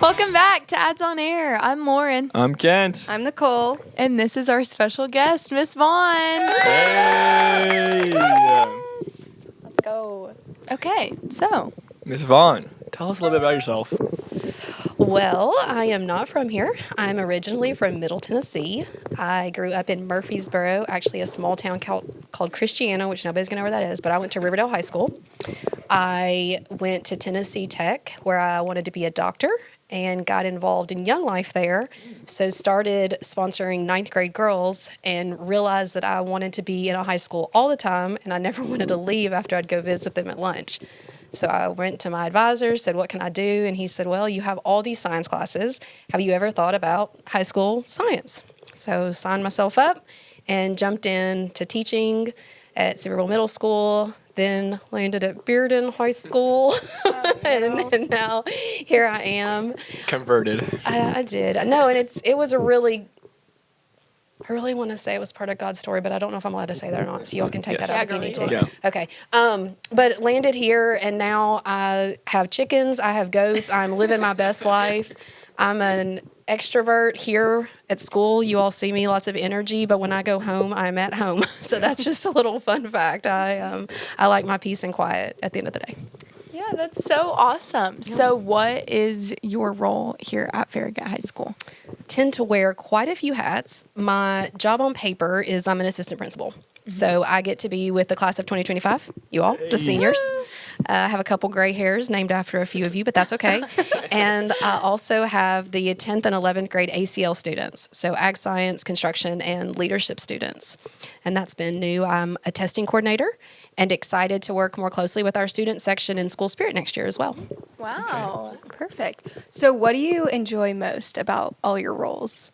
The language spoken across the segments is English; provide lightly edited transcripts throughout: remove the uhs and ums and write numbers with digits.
Welcome back to Ads on Air. I'm Lauren. I'm Kent. I'm Nicole. And this is our special guest, Miss Vaughn. Hey! Let's go. Okay, so. Miss Vaughn, tell us a little bit about yourself. Well, I am not from here. I'm originally from Middle Tennessee. I grew up in Murfreesboro, actually a small town called Christiana, which nobody's going to know where that is, but I went to Riverdale High School. I went to Tennessee Tech, where I wanted to be a doctor, and got involved in Young Life there. So started sponsoring ninth grade girls and realized that I wanted to be in a high school all the time, and I never wanted to leave after I'd go visit them at lunch. So I went to my advisor, said, what can I do? And he said, well, you have all these science classes. Have you ever thought about high school science? So signed myself up and jumped into teaching at Sevierville Middle School, then landed at Bearden High School, and now here I am. Converted. I did. No, and it was a really, I really want to say it was part of God's story, but I don't know if I'm allowed to say that or not, so y'all can take Yes. that out if you need to. Yeah. Okay. But landed here, and now I have chickens, I have goats, I'm living my best life. I'm an extrovert here at school. You all see me, lots of energy, but when I go home, I'm at home. So that's just a little fun fact. I like my peace and quiet at the end of the day. Yeah, that's so awesome. So what is your role here at Farragut High School? Tend to wear quite a few hats. My job on paper is I'm an assistant principal. So I get to be with the class of 2025, you all, the seniors. I have a couple gray hairs named after a few of you, but that's okay. And I also have the 10th and 11th grade ACL students, so ag science, construction, and leadership students. And that's been new. I'm a testing coordinator and excited to work more closely with our student section in School Spirit next year as well. Wow. Perfect. So what do you enjoy most about all your roles?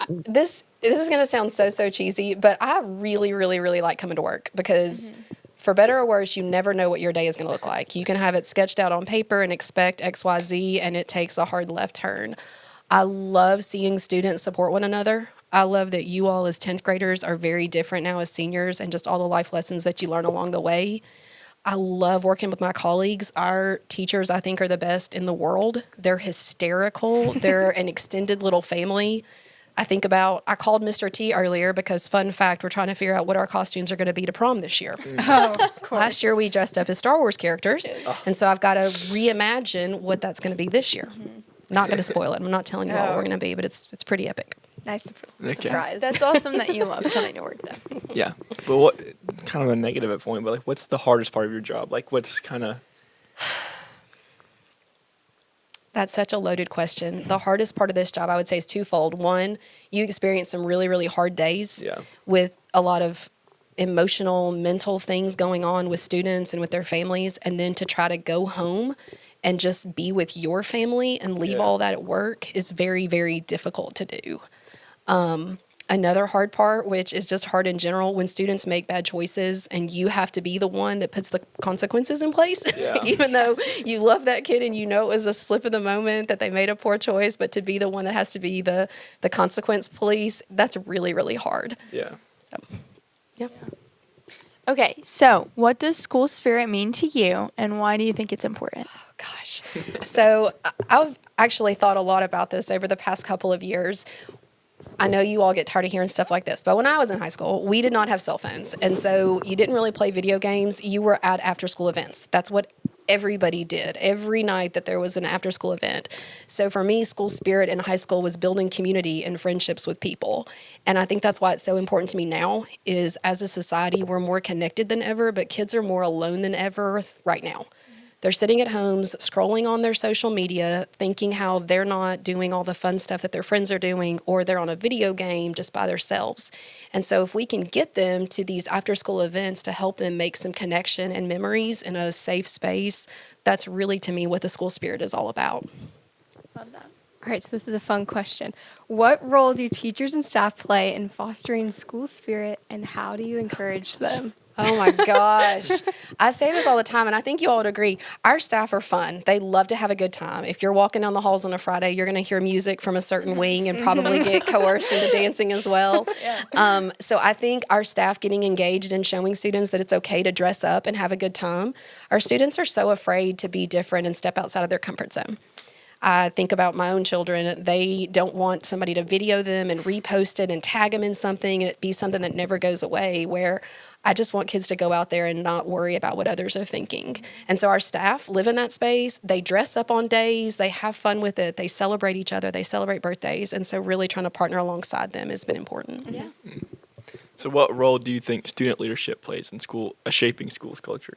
This is going to sound so cheesy, but I really, really, really like coming to work because for better or worse, you never know what your day is going to look like. You can have it sketched out on paper and expect XYZ, and it takes a hard left turn. I love seeing students support one another. I love that you all as 10th graders are very different now as seniors and just all the life lessons that you learn along the way. I love working with my colleagues. Our teachers, I think, are the best in the world. They're hysterical. They're an extended little family. I called Mr. T earlier because, fun fact, we're trying to figure out what our costumes are going to be to prom this year. Oh, of course. Last year we dressed up as Star Wars characters, and so I've got to reimagine what that's going to be this year. Not going to spoil it. I'm not telling you what we're going to be, but it's pretty epic. Nice Okay. surprise. That's awesome that you love coming to work, though. Yeah. But what, kind of a negative point, but like, what's the hardest part of your job? Like, what's kind of... That's such a loaded question. The hardest part of this job, I would say, is twofold. One, you experience some really, really hard days with a lot of emotional, mental things going on with students and with their families. And then to try to go home and just be with your family and leave all that at work is very, very difficult to do. Another hard part, which is just hard in general, when students make bad choices and you have to be the one that puts the consequences in place, even though you love that kid and you know it was a slip of the moment that they made a poor choice, but to be the one that has to be the consequence police, that's really, really hard. Yeah. So, yeah. Okay, so what does school spirit mean to you, and why do you think it's important? Oh, gosh. So I've actually thought a lot about this over the past couple of years. I know you all get tired of hearing stuff like this, but when I was in high school, we did not have cell phones. And so you didn't really play video games. You were at after-school events. That's what everybody did every night that there was an after-school event. So for me, school spirit in high school was building community and friendships with people. And I think that's why it's so important to me now is as a society, we're more connected than ever, but kids are more alone than ever right now. They're sitting at homes, scrolling on their social media, thinking how they're not doing all the fun stuff that their friends are doing, or they're on a video game just by themselves. And so if we can get them to these after-school events to help them make some connection and memories in a safe space, that's really, to me, what the school spirit is all about. Love that. All right, so this is a fun question. What role do teachers and staff play in fostering school spirit, and how do you encourage them? Oh my gosh. I say this all the time, and I think you all would agree. Our staff are fun. They love to have a good time. If you're walking down the halls on a Friday, you're going to hear music from a certain wing and probably get coerced into dancing as well. So I think our staff getting engaged and showing students that it's okay to dress up and have a good time. Our students are so afraid to be different and step outside of their comfort zone. I think about my own children. They don't want somebody to video them and repost it and tag them in something and it be something that never goes away, where I just want kids to go out there and not worry about what others are thinking. And so our staff live in that space. They dress up on days. They have fun with it. They celebrate each other. They celebrate birthdays. And so really trying to partner alongside them has been important. Yeah. So what role do you think student leadership plays in school, shaping school's culture?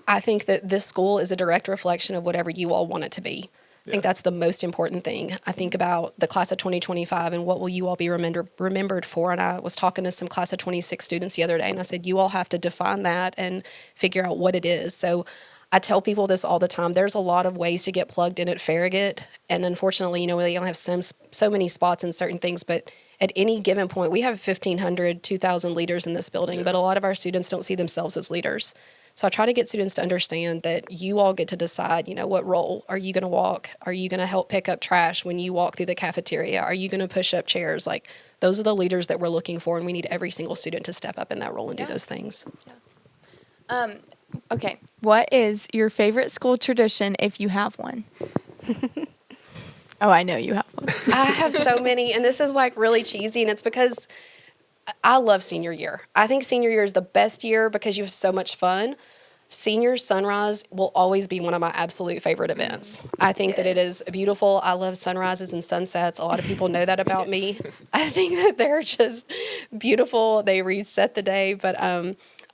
I think that this school is a direct reflection of whatever you all want it to be. I think that's the most important thing. I think about the class of 2025 and what will you all be remembered for. And I was talking to some class of 26 students the other day, and I said, you all have to define that and figure out what it is. So I tell people this all the time. There's a lot of ways to get plugged in at Farragut. And unfortunately, we only have so many spots in certain things. But at any given point, we have 1,500, 2,000 leaders in this building. But a lot of our students don't see themselves as leaders. So I try to get students to understand that you all get to decide, what role. Are you going to walk? Are you going to help pick up trash when you walk through the cafeteria? Are you going to push up chairs? Like, those are the leaders that we're looking for, and we need every single student to step up in that role and do those things. Okay. What is your favorite school tradition if you have one? Oh, I know you have one. I have so many, and this is like really cheesy, and it's because I love senior year. I think senior year is the best year because you have so much fun. Senior sunrise will always be one of my absolute favorite events. I think that it is beautiful. I love sunrises and sunsets. A lot of people know that about me. I think that they're just beautiful. They reset the day. But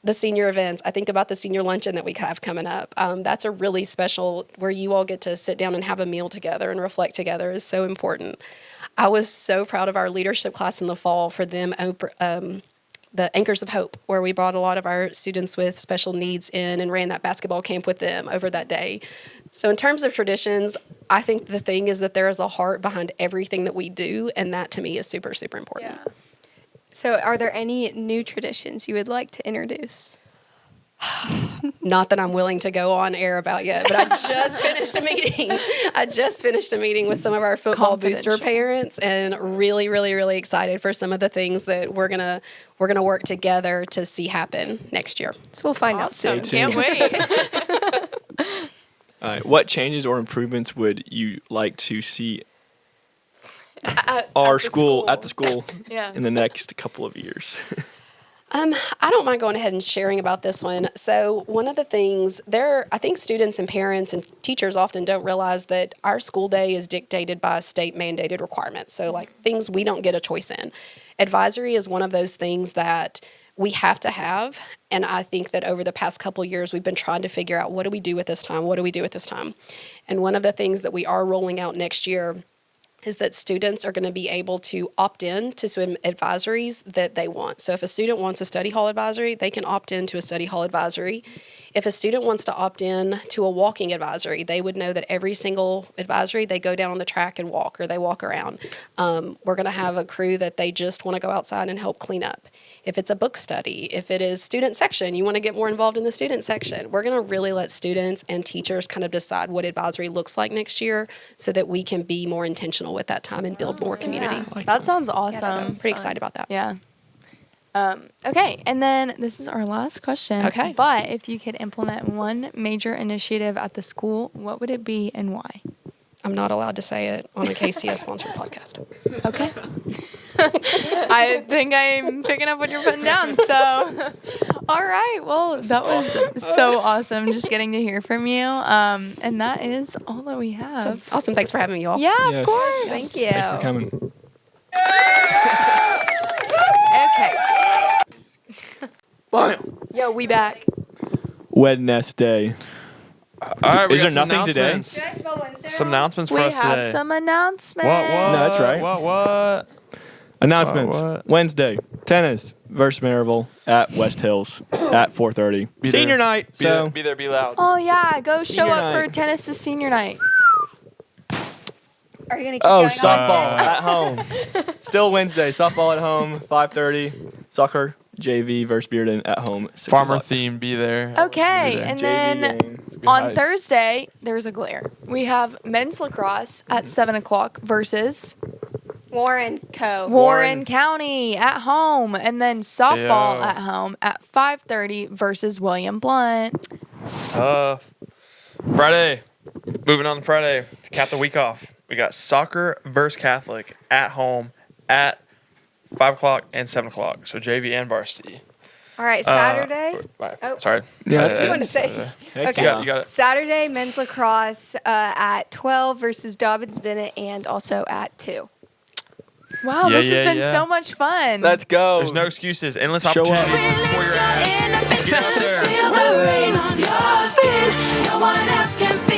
the senior events, I think about the senior luncheon that we have coming up. That's a really special, where you all get to sit down and have a meal together and reflect together, is so important. I was so proud of our leadership class in the fall for them, the Anchors of Hope, where we brought a lot of our students with special needs in and ran that basketball camp with them over that day. So in terms of traditions, I think the thing is that there is a heart behind everything that we do, and that to me is super, super important. Yeah. So are there any new traditions you would like to introduce? Not that I'm willing to go on air about yet, but I just finished a meeting with some of our football booster parents, and really, really, really excited for some of the things that we're gonna work together to see happen next year. So we'll find out soon. Can't wait. All right. What changes or improvements would you like to see at the school Yeah. in the next couple of years? I don't mind going ahead and sharing about this one. So one of the things I think students and parents and teachers often don't realize that our school day is dictated by state mandated requirements. So like things we don't get a choice in. Advisory is one of those things that we have to have. And I think that over the past couple of years, we've been trying to figure out, what do we do with this time? What do we do with this time? And one of the things that we are rolling out next year is that students are going to be able to opt in to some advisories that they want. So if a student wants a study hall advisory, they can opt in to a study hall advisory. If a student wants to opt in to a walking advisory, they would know that every single advisory, they go down on the track and walk, or they walk around. We're going to have a crew that they just want to go outside and help clean up. If it's a book study, if it is student section, you want to get more involved in the student section. We're going to really let students and teachers kind of decide what advisory looks like next year, so that we can be more intentional with that time and build more community. Yeah. That sounds awesome. Pretty excited about that. Yeah. Okay, and then this is our last question. Okay. But if you could implement one major initiative at the school, what would it be and why? I'm not allowed to say it on a KCS-sponsored podcast. Okay. I think I'm picking up what you're putting down. So, all right. Well, that was so awesome just getting to hear from you. And that is all that we have. Awesome. Thanks for having me, y'all. Yeah, Yes. of course. Thank you. Thanks for coming. Okay. Yo, we back. Wednesday. All right, we Is got there some nothing today? announcements. Some announcements for We us have today. some announcements. What? No, that's right. What? Announcements. What? Wednesday, tennis versus Maryville at West Hills at 4:30. Be Senior there. night. Be So there, be there, be loud. Oh, yeah. Go show Senior up for night. tennis to senior night. Are you gonna keep Oh, going softball on? at home. Still Wednesday. Softball at home, 5:30. Soccer, JV versus Bearden at home. 6 Farmer o'clock. theme, be there. Okay, Be there. and JV then game. Be on hype. Thursday, there's a glare. We have men's lacrosse at 7 o'clock versus Warren Co. Warren County at home, and then softball Yo. at home at 5:30 versus William Blunt. It's tough. Friday. Moving on to Friday to cap the week off. We got soccer versus Catholic at home at 5 o'clock and 7 o'clock. So JV and varsity. All right, Saturday. Oh. Sorry. Yeah, What do you want to say? Heck Okay. yeah. You got it. Saturday, men's lacrosse at 12 versus Dobbins Bennett, and also at 2. Wow, Yeah, this has yeah, been yeah. so much fun. Let's go. There's no excuses. Endless Show up. opportunities for your ass. Get out there. Feel the rain on your skin. No one else can feel